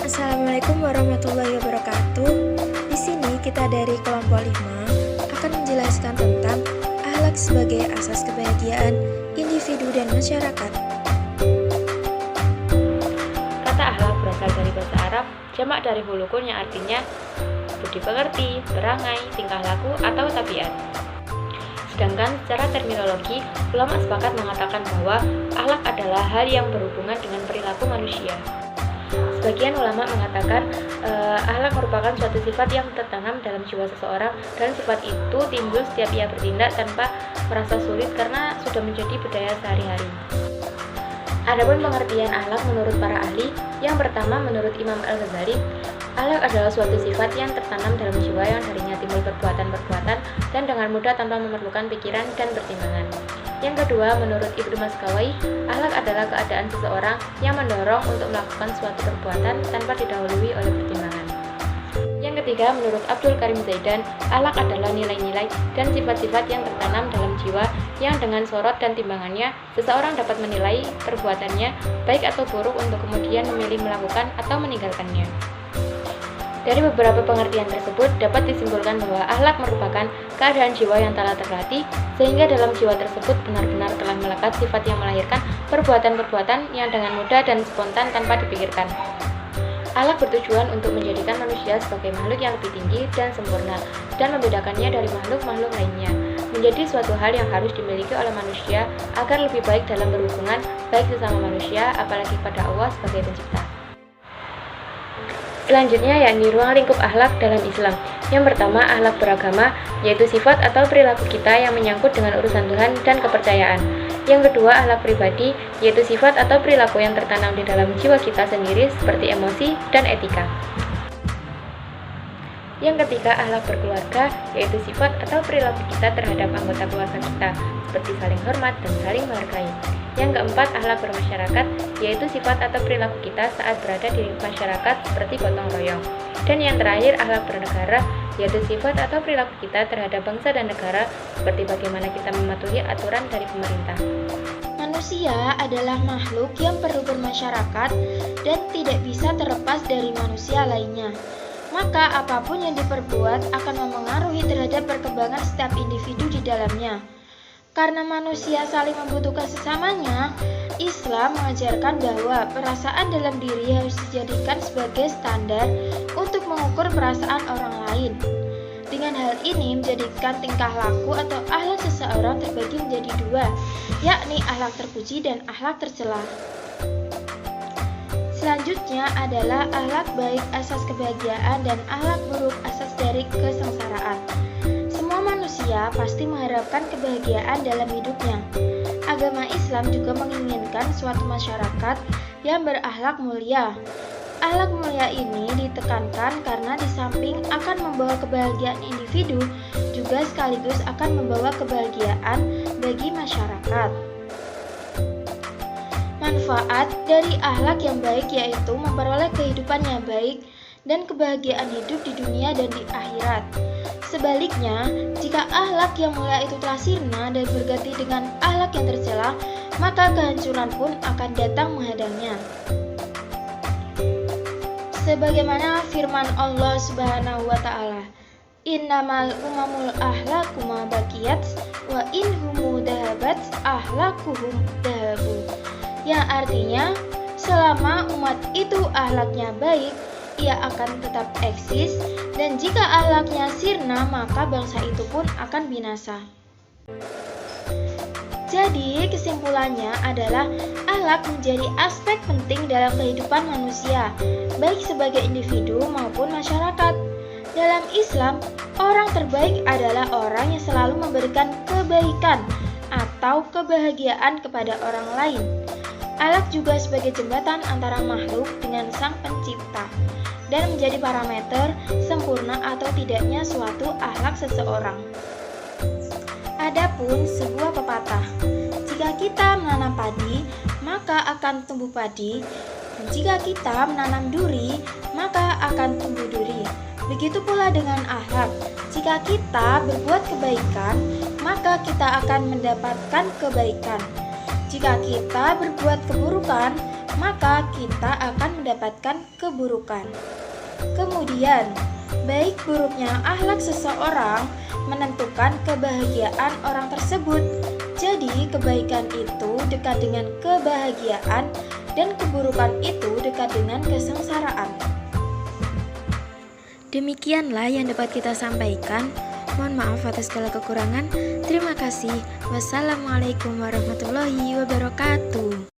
Assalamualaikum warahmatullahi wabarakatuh. Di sini kita dari kelompok 5 akan menjelaskan tentang akhlak sebagai asas kebahagiaan individu dan masyarakat. Kata akhlak berasal dari bahasa Arab, jamak dari hulukun yang artinya budi pekerti, perangai, tingkah laku, atau tabiat. Sedangkan secara terminologi, ulama sepakat mengatakan bahwa akhlak adalah hal yang berhubungan dengan perilaku manusia. Sebagian ulama mengatakan akhlak merupakan suatu sifat yang tertanam dalam jiwa seseorang, dan sifat itu timbul setiap ia bertindak tanpa merasa sulit karena sudah menjadi budaya sehari-hari. Adapun pengertian akhlak menurut para ahli, yang pertama menurut Imam Al-Ghazali, akhlak adalah suatu sifat yang tertanam dalam jiwa yang darinya timbul perbuatan-perbuatan dan dengan mudah tanpa memerlukan pikiran dan pertimbangan. Yang kedua, menurut Ibnu Maskawai, akhlak adalah keadaan seseorang yang mendorong untuk melakukan suatu perbuatan tanpa didahului oleh pertimbangan. Yang ketiga, menurut Abdul Karim Zaidan, akhlak adalah nilai-nilai dan sifat-sifat yang tertanam dalam jiwa yang dengan sorot dan timbangannya, seseorang dapat menilai perbuatannya baik atau buruk untuk kemudian memilih melakukan atau meninggalkannya. Dari beberapa pengertian tersebut dapat disimpulkan bahwa akhlak merupakan keadaan jiwa yang telah terlatih, sehingga dalam jiwa tersebut benar-benar telah melekat sifat yang melahirkan perbuatan-perbuatan yang dengan mudah dan spontan tanpa dipikirkan. Akhlak bertujuan untuk menjadikan manusia sebagai makhluk yang lebih tinggi dan sempurna, dan membedakannya dari makhluk-makhluk lainnya, menjadi suatu hal yang harus dimiliki oleh manusia agar lebih baik dalam berhubungan baik sesama manusia, apalagi pada Allah sebagai pencipta. Selanjutnya yakni ruang lingkup akhlak dalam Islam. Yang pertama, akhlak beragama, yaitu sifat atau perilaku kita yang menyangkut dengan urusan Tuhan dan kepercayaan. Yang kedua, akhlak pribadi, yaitu sifat atau perilaku yang tertanam di dalam jiwa kita sendiri seperti emosi dan etika. Yang ketiga, akhlak berkeluarga, yaitu sifat atau perilaku kita terhadap anggota keluarga kita, seperti saling hormat dan saling menghargai. Yang keempat, akhlak bermasyarakat, yaitu sifat atau perilaku kita saat berada di masyarakat seperti gotong royong. Dan yang terakhir, akhlak bernegara, yaitu sifat atau perilaku kita terhadap bangsa dan negara, seperti bagaimana kita mematuhi aturan dari pemerintah. Manusia adalah makhluk yang perlu bermasyarakat dan tidak bisa terlepas dari manusia lainnya. Maka apapun yang diperbuat akan memengaruhi terhadap perkembangan setiap individu di dalamnya. Karena manusia saling membutuhkan sesamanya, Islam mengajarkan bahwa perasaan dalam diri harus dijadikan sebagai standar untuk mengukur perasaan orang lain. Dengan hal ini menjadikan tingkah laku atau akhlak seseorang terbagi menjadi dua, yakni akhlak terpuji dan akhlak tercela. Selanjutnya adalah akhlak baik asas kebahagiaan dan akhlak buruk asas dari kesengsaraan. Semua manusia pasti mengharapkan kebahagiaan dalam hidupnya. Agama Islam juga menginginkan suatu masyarakat yang berakhlak mulia. Akhlak mulia ini ditekankan karena di samping akan membawa kebahagiaan individu, juga sekaligus akan membawa kebahagiaan bagi masyarakat. Manfaat dari akhlak yang baik yaitu memperoleh kehidupan yang baik dan kebahagiaan hidup di dunia dan di akhirat. Sebaliknya, jika akhlak yang mulia itu telah sirna dan berganti dengan akhlak yang tercela, maka kehancuran pun akan datang menghadangnya. Sebagaimana firman Allah Subhanahu wa taala, "Innamal umamul ahlaku ma baqiyat wa in humu dahabat ahlakuhum dahabu." Yang artinya, selama umat itu akhlaknya baik, ia akan tetap eksis, dan jika akhlaknya sirna, maka bangsa itu pun akan binasa. Jadi, kesimpulannya adalah akhlak menjadi aspek penting dalam kehidupan manusia, baik sebagai individu maupun masyarakat. Dalam Islam, orang terbaik adalah orang yang selalu memberikan kebaikan atau kebahagiaan kepada orang lain. Akhlak juga sebagai jembatan antara makhluk dengan Sang Pencipta dan menjadi parameter sempurna atau tidaknya suatu akhlak seseorang. Adapun sebuah pepatah, jika kita menanam padi, maka akan tumbuh padi, dan jika kita menanam duri, maka akan tumbuh duri. Begitu pula dengan akhlak, jika kita berbuat kebaikan, maka kita akan mendapatkan kebaikan. Jika kita berbuat keburukan, maka kita akan mendapatkan keburukan. Kemudian, baik buruknya akhlak seseorang menentukan kebahagiaan orang tersebut. Jadi, kebaikan itu dekat dengan kebahagiaan dan keburukan itu dekat dengan kesengsaraan. Demikianlah yang dapat kita sampaikan. Mohon maaf atas segala kekurangan. Terima kasih. Wassalamualaikum warahmatullahi wabarakatuh.